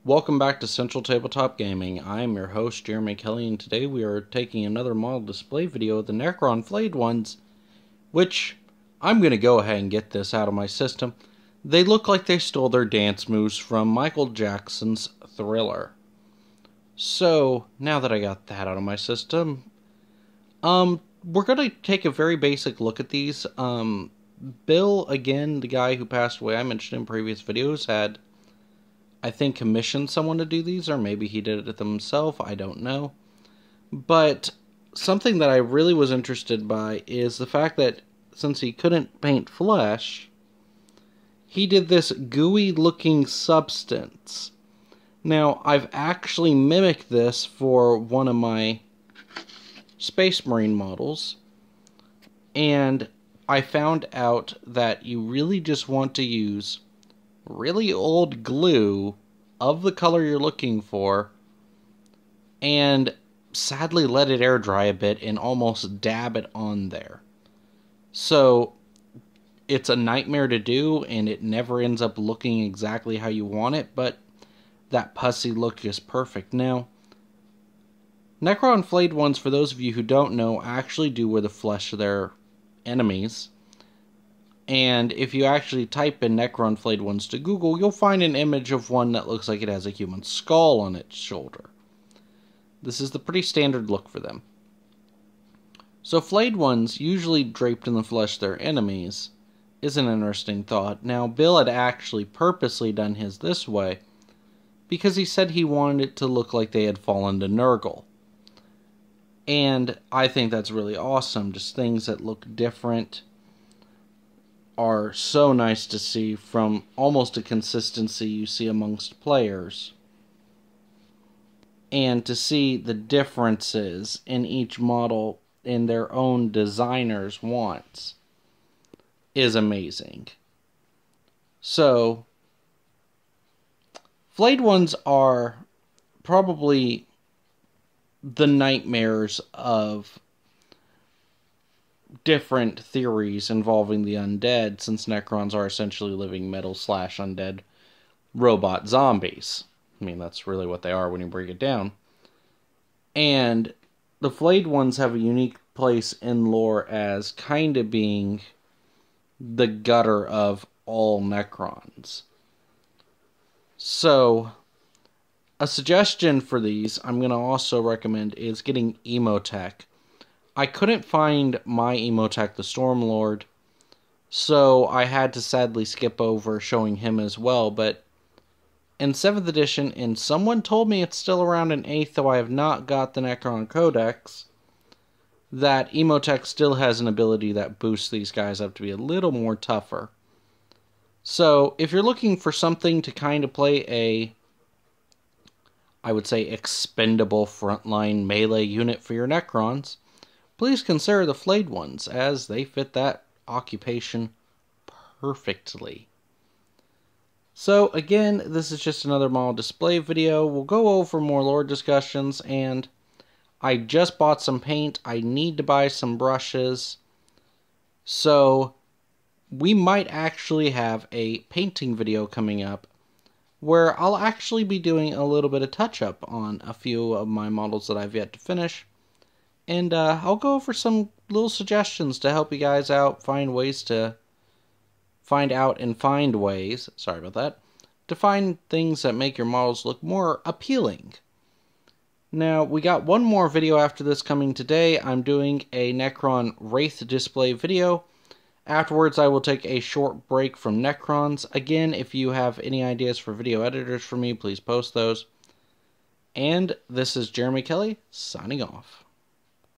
Welcome back to Central Tabletop Gaming. I am your host, Jeremy Kelly, and today we are taking another model display video of the Necron Flayed ones, which I'm going to go ahead and get this out of my system. They look like they stole their dance moves from Michael Jackson's Thriller. So, now that I got that out of my system, we're going to take a very basic look at these. Bill, again, the guy who passed away, I mentioned in previous videos, had, I think, commissioned someone to do these, or maybe he did it himself, I don't know. But something that I really was interested by is the fact that since he couldn't paint flesh, he did this gooey looking substance. Now, I've actually mimicked this for one of my Space Marine models, and I found out that you really just want to use really old glue of the color you're looking for and sadly let it air dry a bit and almost dab it on there. So it's a nightmare to do and it never ends up looking exactly how you want it, but that pussy look is perfect. Now, Necron Flayed ones, for those of you who don't know, actually do wear the flesh of their enemies. And if you actually type in Necron Flayed ones to Google, you'll find an image of one that looks like it has a human skull on its shoulder. This is the pretty standard look for them. So Flayed ones, usually draped in the flesh of their enemies, is an interesting thought. Now, Bill had actually purposely done his this way because he said he wanted it to look like they had fallen to Nurgle. And I think that's really awesome. Just things that look different are so nice to see, from almost a consistency you see amongst players. And to see the differences in each model in their own designer's wants is amazing. So, Flayed ones are probably the nightmares of different theories involving the undead, since Necrons are essentially living metal/undead robot zombies. I mean, that's really what they are when you break it down. And the Flayed ones have a unique place in lore as kind of being the gutter of all Necrons. So, a suggestion for these I'm going to also recommend is getting Emotech. I couldn't find my Emotech, the Stormlord, so I had to sadly skip over showing him as well, but in 7th edition, and someone told me it's still around in 8th, though I have not got the Necron Codex, that Emotech still has an ability that boosts these guys up to be a little more tougher. So, if you're looking for something to kind of play a, I would say, expendable frontline melee unit for your Necrons, please consider the Flayed ones, as they fit that occupation perfectly. So again, this is just another model display video. We'll go over more lore discussions, and I just bought some paint. I need to buy some brushes. So we might actually have a painting video coming up where I'll actually be doing a little bit of touch-up on a few of my models that I've yet to finish. And I'll go over some little suggestions to help you guys out, find ways to find out and find ways, sorry about that, to find things that make your models look more appealing. Now, we got one more video after this coming today. I'm doing a Necron Wraith display video. Afterwards, I will take a short break from Necrons. Again, if you have any ideas for video editors for me, please post those. And this is Jeremy Kelly, signing off.